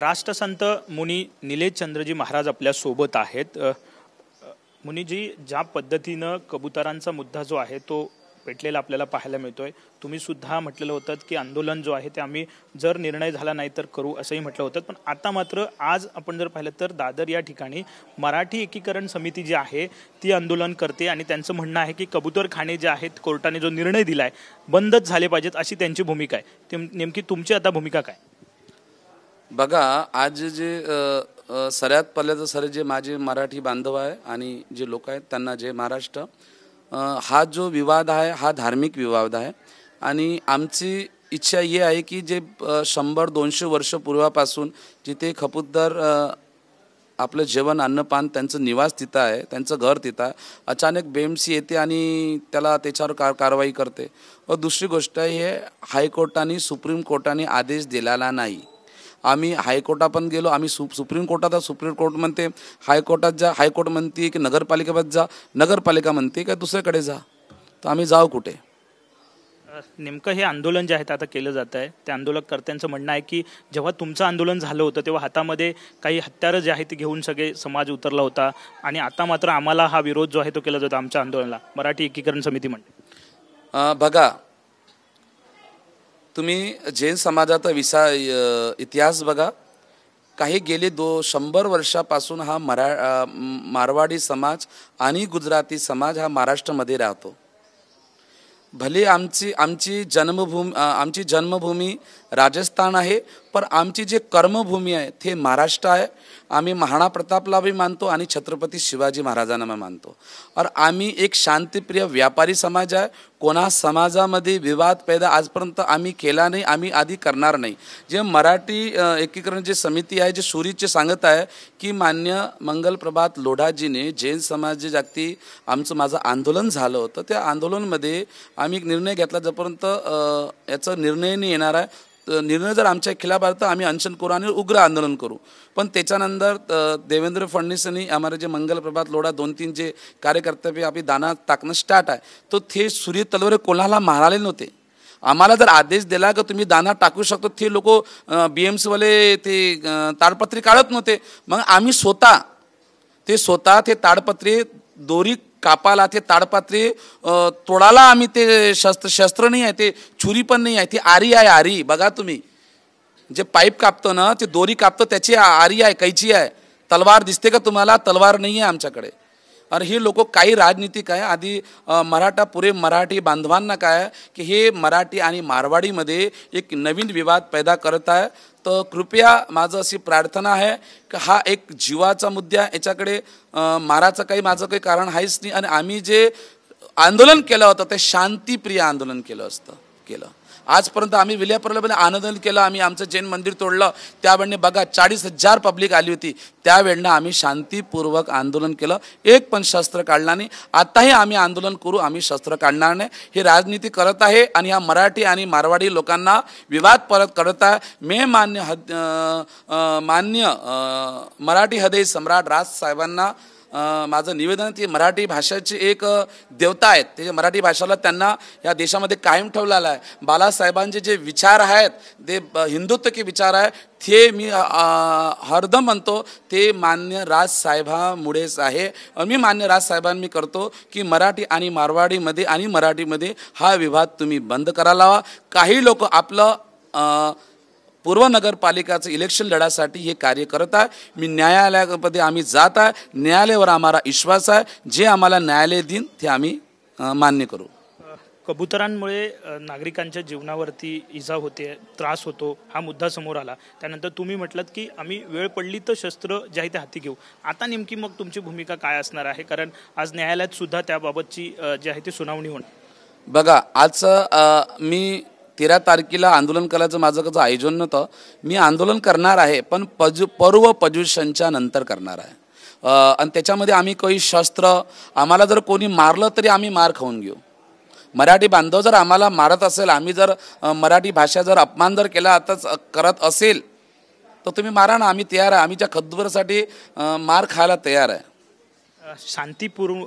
राष्ट्रसंत मुनी निलेश चंद्रजी महाराज आपल्या सोबत आहेत। मुनीजी, ज्या पद्धतीनं कबुतरांचा मुद्दा जो आहे तो पेटलेला आपल्याला पाहायला मिळतोय, तुम्ही सुद्धा म्हटलेलं होतं की आंदोलन जो आहे ते आम्ही जर निर्णय झाला नाही तर करू असंही म्हटलं होतं। पण आता मात्र आज आपण जर पाहिलं तर दादर या ठिकाणी मराठी एकीकरण समिती जी आहे ती आंदोलन करते आणि त्यांचं म्हणणं आहे की कबूतरखाने जे आहेत कोर्टाने जो निर्णय दिलाय बंदच झाले पाहिजेत अशी त्यांची भूमिका आहे। नेमकी तुमची आता भूमिका काय? बघा, आज जे सगळ्यात पहिलं तर सर जे माझे मराठी बांधव आहे आणि जे लोक आहेत त्यांना जय महाराष्ट्र। हा जो विवाद आहे हा धार्मिक विवाद आहे आणि आमची इच्छा ही आहे की जे 100-200 वर्ष पूर्वापासून जिथे खबूतर आपलं जेवण अन्नपान त्यांचं निवास तिथं आहे, त्यांचं घर तिथं आहे, अचानक BMC येते आणि त्याला त्याच्यावर कारवाई करते। व दुसरी गोष्ट हे हायकोर्टाने सुप्रीम कोर्टाने आदेश दिलेला नाही। आम्ही हायकोर्टात पण गेलो, आम्ही सुप्रीम कोर्टात, सुप्रीम कोर्ट म्हणते हायकोर्टात जा, हायकोर्ट म्हणते की नगरपालिकेत जा, नगरपालिका म्हणते की दुसरीकडे जा, तर आम्ही जाऊ कुठे? नेमकं हे आंदोलन जे आहे आता केलं जात आहे त्या आंदोलनकर्त्यांचं म्हणणं आहे की जेव्हा तुमचं आंदोलन झालं होतं तेव्हा हातामध्ये काही हत्यारं जे आहे ते घेऊन सगळे समाज उतरला होता आणि आता मात्र आम्हाला हा विरोध जो आहे तो केला जातो आमच्या आंदोलनाला, मराठी एकीकरण समिती म्हणते। बघा, तुम्ही जैन समाजाचा इतिहास बघा, काही गेले 100 वर्षापासून हा मारवाडी समाज आणि गुजराती समाज हा महाराष्ट्रामध्ये राहतो। भले आमची जन्मभूमी राजस्थान आहे, पण आमची जे कर्मभूमी आहे ते महाराष्ट्र आहे। आम्ही महाराणा प्रतापला भी मानतो आणि छत्रपती शिवाजी महाराजांना भी मानतो। और आम्ही एक शांतिप्रिय व्यापारी समाज आहे। कोणा समाजामध्ये विवाद पैदा आजपर्यंत आम्ही केला नाही, आम्ही आधी करणार नाही। जे मराठी एकीकरण जे समिती आहे जे सुरीचे सांगत आहे की मान्य मंगलप्रभात लोढाजीने जैन समाज जे जागती माझं आंदोलन झालं होतं त्या आंदोलनामध्ये आम्ही एक निर्णय घेतला, जोपर्यंत याचा निर्णय नाही येणार आहे, निर्णय जर आमच्या खिलाफ आला तर आम्ही अनशन करू आणि उग्र आंदोलन करू। पण त्याच्यानंतर देवेंद्र फडणवीसांनी आम्हाला जे मंगलप्रभात लोढा 2-3 जे कार्यकर्ते पे आपली दाना टाकणं स्टार्ट आहे, तो ते सूर्य तलवार कोणाला माराले नव्हते। आम्हाला जर आदेश दिला की तुम्ही दाना टाकू शकतो, ते लोक BMC वाले ते ताडपत्री काढत नव्हते। मग आम्ही स्वतः ते ताडपत्री दोरी कापाला, ते ताडपत्री तोडाला आम्ही ते शस्त्र नाही आहे, ते छुरी पण नाही आहे, ती आरी आहे। आरी बघा, तुम्ही जे पाईप कापतो ना, ते दोरी कापतो त्याची आरी आहे, कैची आहे। तलवार दिसते का तुम्हाला? तलवार नाही आहे आमच्याकडे। और हे लोक काही राजनीतिक आहे। आधी पुरे मराठी बांधवांना काय आहे की हे मराठी आणि मारवाडीमध्ये एक नवीन विवाद पैदा करत आहे। तर कृपया माझं अशी प्रार्थना आहे की हा एक जीवाचा मुद्दा आहे, याच्याकडे माराचं माझं काही कारण आहेच नाही। आणि आम्ही जे आंदोलन केलं होतं ते शांतिप्रिय आंदोलन केलं। आजपर्यंत आम्ही विल्यापूरला आंदोलन केलं, आम्ही आमचं जैन मंदिर तोडलं, त्यावेळेने बघा 40,000 पब्लिक आली होती, त्यावेळेला आम्ही शांतीपूर्वक आंदोलन केलं, एक पण शस्त्र काढला नाही। आताही आम्ही आंदोलन करू, आम्ही शस्त्र काढणार नाही। हे राजनीती करत आहे आणि या मराठी आणि मारवाडी लोकांना विवाद परत करत आहे। मी मान्य मराठी हृदय सम्राट राज साहेबांना माझं निवेदन, ती मराठी भाषेची एक देवता आहेत, ते मराठी भाषेला त्यांना या देशामध्ये कायम ठेवलेला आहे। बाळासाहेबांचे जे विचार आहेत ते हिंदुत्व के विचार आहे, ते मी हरदम म्हणतो ते मान्य राजसाहेबांमुळेच आहे। मी मान्य राजसाहेबांना मी करतो की मराठी आणि मारवाडीमध्ये आणि मराठीमध्ये हा विवाद तुम्ही बंद करायला हवा। काही लोक आपलं पूर्व नगरपालिकाचं इलेक्शन लढासाठी हे कार्य करत आहे। मी न्यायालयामध्ये आम्ही जात आहे, न्यायालयावर आम्हाला विश्वास आहे, जे आम्हाला न्यायालय देईन ते आम्ही मान्य करू। कबुतरांमुळे नागरिकांच्या जीवनावरती इजा होते, त्रास होतो, हा मुद्दा समोर आला। त्यानंतर तुम्ही म्हटलात की आम्ही वेळ पडली तर शस्त्र जे आहे ते हाती घेऊ। आता नेमकी मग तुमची भूमिका काय असणार आहे? कारण आज न्यायालयात सुद्धा त्याबाबतची जी आहे ती सुनावणी होणार। बघा, आज मी 13 तारखेला आंदोलन करायचं माझं कसं आयोजन नव्हतं। मी आंदोलन करणार आहे, पण पर्व पर्युषणच्या नंतर करणार आहे। आणि त्याच्यामध्ये आम्ही काही शस्त्र, आम्हाला जर कोणी मारलं तरी आम्ही मार खाऊन घेऊ। मराठी बांधव जर आम्हाला मारत असेल, आम्ही जर मराठी भाषा जर अपमान जर केला आताच करत असेल तर तुम्ही मारा ना, आम्ही तयार आहे। आम्ही त्या खद्दूरसाठी मार खायला तयार आहे। शांतीपूर्ण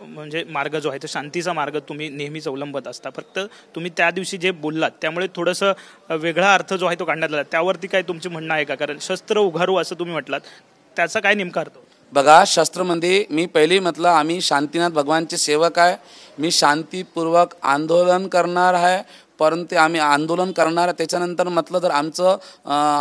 म्हणजे मार्ग जो आहे तो शांतीचा मार्ग तुम्ही नेहमीच अवलंबत असता. फक्त तुम्ही त्या दिवशी जे बोललात त्यामुळे थोडंसं वेगळा अर्थ जो आहे तो काढण्यात आला. त्यावरती काय तुमचे म्हणणं आहे का? कारण शस्त्र उगारू असं तुम्ही म्हटलात, त्याचा काय नेमका अर्थ? बघा, शस्त्रमध्ये मी पहिली म्हटलं आम्ही शांतीनाथ भगवानचे सेवक आहे. मी शांतीपूर्वक आंदोलन करणार आहे, परंतु आम्ही आंदोलन करणार. त्याच्यानंतर म्हटलं जर आमचं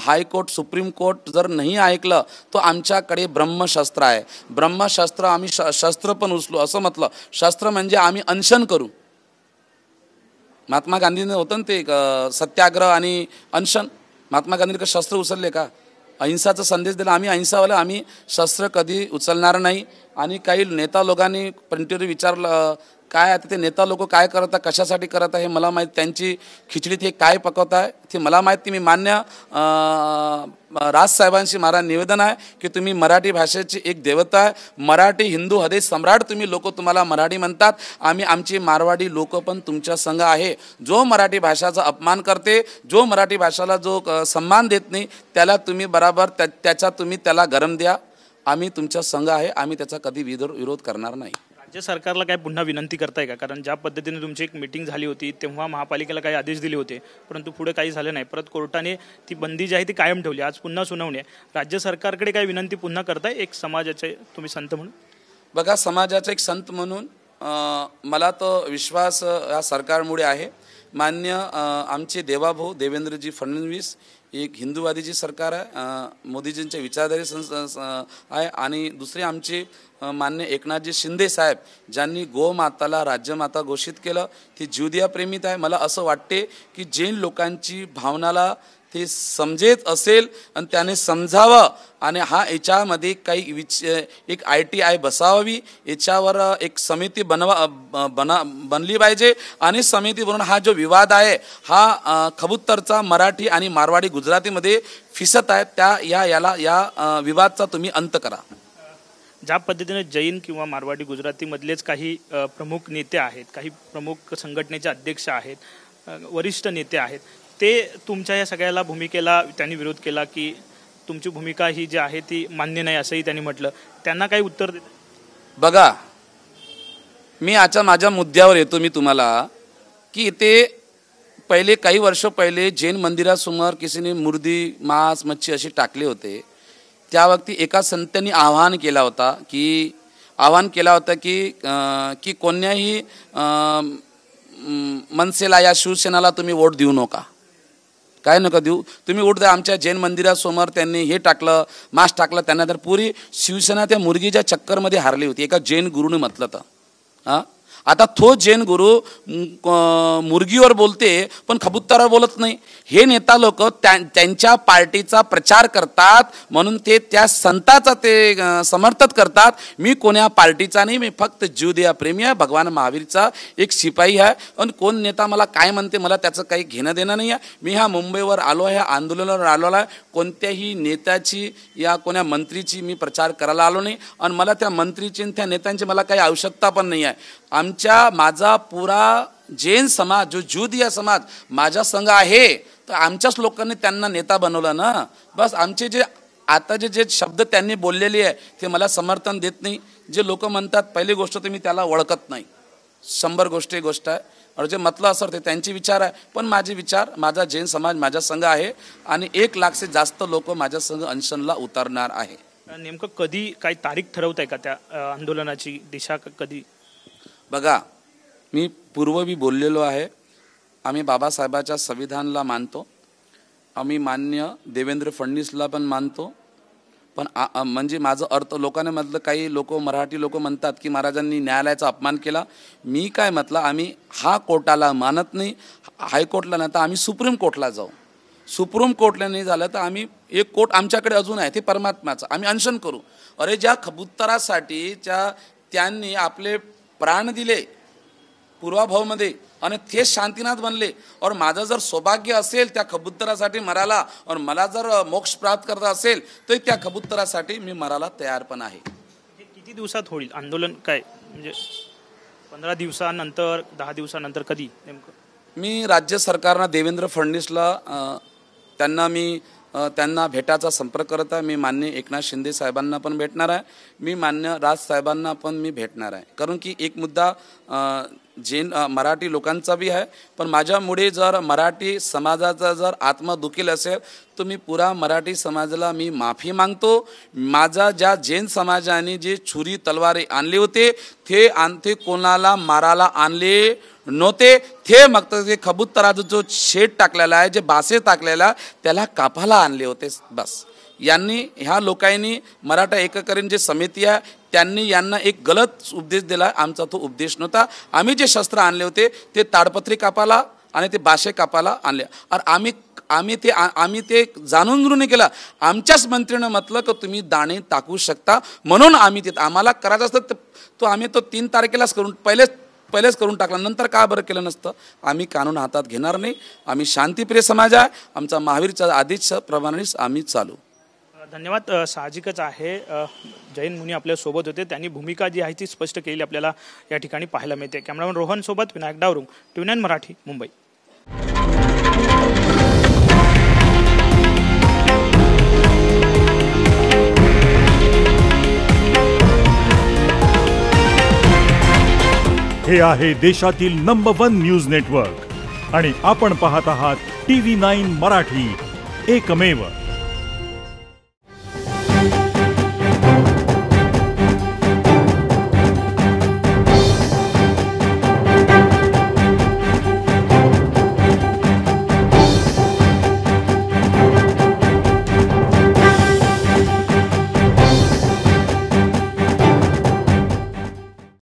हायकोर्ट सुप्रीम कोर्ट जर नाही ऐकलं तर आमच्याकडे ब्रह्मशस्त्र आहे. ब्रह्मशस्त्र आम्ही शस्त्र पण उचलू असं म्हटलं. शस्त्र म्हणजे आम्ही अनशन करू. महात्मा गांधींनी होतं ना ते सत्याग्रह आणि अनशन. महात्मा गांधींनी का शस्त्र उचलले का? अहिंसाचा संदेश दिला. आम्ही अहिंसावाला, आम्ही शस्त्र कधी उचलणार नाही. आणि काही नेता लोकांनी पंटीवर विचारलं काय आता ते नेता लोक काय करत आहे, कशासाठी करत आहे हे मला माहीत. त्यांची खिचडी ते काय पकवत आहे ते मला माहिती. मी मान्य राजसाहेबांशी मला निवेदन आहे की तुम्ही मराठी भाषेची एक देवता आहे. मराठी हिंदू हृदय सम्राट तुम्ही लोक तुम्हाला मराठी म्हणतात. आम्ही आमची मारवाडी लोक पण तुमच्या संग आहे. जो मराठी भाषाचा अपमान करते, जो मराठी भाषाला जो सन्मान देत नाही, त्याला तुम्ही बराबर त्याचा तुम्ही त्याला गरम द्या. आम्ही तुमच्या संघ आहे. आम्ही त्याचा कधी विरोध करणार नाही. राज्य सरकारला काय पुन्हा विनंती करताय का? कारण ज्या पद्धतीने तुमची एक मीटिंग झाली होती तेव्हा महापालिकेला काही आदेश दिले होते, परंतु पुढे काही झालं नाही. परत कोर्टाने ती बंदी जी आहे ती कायम ठेवली. आज पुन्हा सुनावणी आहे. राज्य सरकारकडे काय विनंती पुन्हा करताय एक समाजाचे तुम्ही संत म्हणून? बघा, समाजाचा एक संत म्हणून मला तो विश्वास या सरकारमुळे आहे. मान्य आमचे देवाभाऊ देवेंद्रजी फडणवीस एक हिंदूवादीची सरकार आहे, मोदीजींच्या विचारधारे आहे. आणि दुसरे आमचे मान्य एकनाथजी शिंदे साहेब ज्यांनी गोमाताला राज्यमाता घोषित केलं, ती जीवदया प्रेमित आहे. मला असं वाटते की जैन लोकांची भावनाला ते समजेत असेल आणि त्याने समजावं. आणि हा याच्यामध्ये काही एक ITI बसावावी, याच्यावर एक समिती बनली पाहिजे. आणि समिती बनवून हा जो विवाद आहे हा कबूतरचा मराठी आणि मारवाडी गुजरातीमध्ये फिसत आहे या विवादचा तुम्ही अंत करा. ज्या पद्धतीने जैन किंवा मारवाडी गुजरातीमधलेच काही प्रमुख नेते आहेत, काही प्रमुख संघटनेचे अध्यक्ष आहेत, वरिष्ठ नेते आहेत, ते तुमच्या या सगळ्याला भूमिकेला त्यांनी विरोध केला की तुमची भूमिका ही जी आहे ती मान्य नाही असंही त्यांनी म्हटलं. त्यांना काही उत्तर देत? बघा, मी आता माझ्या मुद्द्यावर येतो. मी तुम्हाला की ते पहिले काही वर्ष पहिले जैन मंदिरासमोर किसीने मुर्दी मांस मच्छी अशी टाकले होते. त्या वक्ती एका संतांनी आवाहन केला होता की कोण्याही मनसेला या शिवसेनाला तुम्ही वोट देऊ नका. काय नका देऊ तुम्ही वोट द्या. आमच्या जैन मंदिरासमोर त्यांनी हे टाकलं, मांस टाकलं. त्यांना तर पुरी शिवसेना त्या मुर्गीच्या चक्करमध्ये हारली होती. एका जैन गुरुने म्हटलं तर आता तो जैन गुरु मुर्गीवर बोलते पण कबुतरावर बोलत नाही. हे नेता लोक त्यांच्या पार्टीचा प्रचार करतात म्हणून ते त्या संताचा ते समर्थन करतात. मी कोण्या पार्टीचा नाही, मी फक्त जीवदया प्रेमी आहे, भगवान महावीरचा एक शिपाई आहे. आणि कोण नेता मला काय म्हणते मला त्याचं काही घेणं देणं नाही आहे. मी ह्या मुंबईवर आलो आहे, आंदोलनावर आलो आहे. कोणत्याही नेत्याची या कोण्या मंत्रीची मी प्रचार करायला आलो नाही. आणि मला त्या मंत्रीची त्या नेत्यांची मला काही आवश्यकता पण नाही आहे. माझा पुरा जैन समाज जो ज्यूदिया समाज माझ्या संघ आहे, तर आमच्याच लोकांनी त्यांना नेता बनवलं ना. बस आमचे जे आता जे शब्द त्यांनी बोललेले आहे ते मला समर्थन देत नाही. जे लोक म्हणतात पहिली गोष्ट तर मी त्याला ओळखत नाही. 100 गोष्ट आहे. और जे म्हटलं असं ते त्यांचे विचार आहे. पण माझे विचार, माझा जैन समाज माझ्या संघ आहे आणि 1 लाख से जास्त लोक माझ्या संघ अनशनला उतरणार आहे. नेमकं कधी काही तारीख ठरवताय का त्या आंदोलनाची दिशा कधी? बघा, मी पूर्वी बोललेलो आहे. आम्ही बाबासाहेबाच्या संविधानाला मानतो. आम्ही मान्य देवेंद्र फडणवीसला पण मानतो. पण म्हणजे माझं अर्थ लोकांनी म्हटलं, काही लोक मराठी लोक म्हणतात की महाराजांनी न्यायालयाचा अपमान केला. मी काय म्हटलं, आम्ही हा कोर्टाला मानत नाही. हायकोर्टला नाही तर आम्ही सुप्रीम कोर्टला जाऊ. सुप्रीम कोर्टला नाही झालं तर आम्ही एक कोर्ट आमच्याकडे अजून आहे ते परमात्म्याचं, आम्ही अनशन करू. अरे ज्या कबुतरासाठी त्यांनी आपले प्राण दिले पूर्वाभावमध्ये आणि ते शांतीनाथ बनले. और माझं जर सौभाग्य असेल त्या कबुतरासाठी मराला और मला जर मोक्ष प्राप्त करता असेल तर त्या कबुतरासाठी मी मराला तयार पण आहे. किती दिवसात होईल आंदोलन? काय म्हणजे 15 दिवसानंतर, 10 दिवसानंतर, कधी नेमकं? मी राज्य सरकारनं देवेंद्र फडणवीसला त्यांना मी त्यांना भेटायचा संपर्क करत आहे. मी मान्य एकनाथ शिंदे साहेबांना पण भेटणार आहे, मी मान्य राज साहेबांना पण मी भेटणार आहे. कारण की एक मुद्दा मराठी लोकांचा बी आहे, पण माझ्यामुळे जर मराठी समाजाचा जर आत्मा दुखेल असेल तर मी पुरा मराठी समाजाला मी माफी मागतो. माझा ज्या जैन समाजाने जे छुरी तलवारी आणले होते ते कोणाला मारायला आणले नव्हते. ते मग ते कबुतराचा जो शेड टाकलेला आहे, जे बासे टाकलेला त्याला कापायला आणले होते. बस यांनी ह्या लोकांनी मराठा एककरण जे समिती आहे त्यांनी यांना एक गलत उपदेश दिला. आमचा तो उपदेश नव्हता. आम्ही जे शस्त्र आणले होते ते ताडपत्री कापायला आणि ते बाशे कापायला आणले. आणि आम्ही ते जाणून नाही केलं. आमच्याच मंत्रीनं म्हटलं की तुम्ही दाणे टाकू शकता, म्हणून आम्ही ते आम्हाला करायचं असतं तो आम्ही 3 तारखेलाच करून पहिलेच करून टाकला. नंतर का बरं केलं नसतं? आम्ही कानून हातात घेणार नाही. आम्ही शांतिप्रिय समाज आहे. आमचा महावीरच्या आदेशाप्रमाणेच आम्ही चालू. धन्यवाद. साहजिकच आहे, जैन मुनी आपल्या सोबत होते, त्यांनी भूमिका जी आहे ती स्पष्ट केली आपल्याला या ठिकाणी पाहायला मिळते. कॅमेरामॅन रोहन सोबत विनायक डावरुंग, TV9 मराठी, मुंबई. हे आहे देशातील नंबर 1 न्यूज नेटवर्क आणि आपण पाहत आहात TV9 मराठी, एकमेव.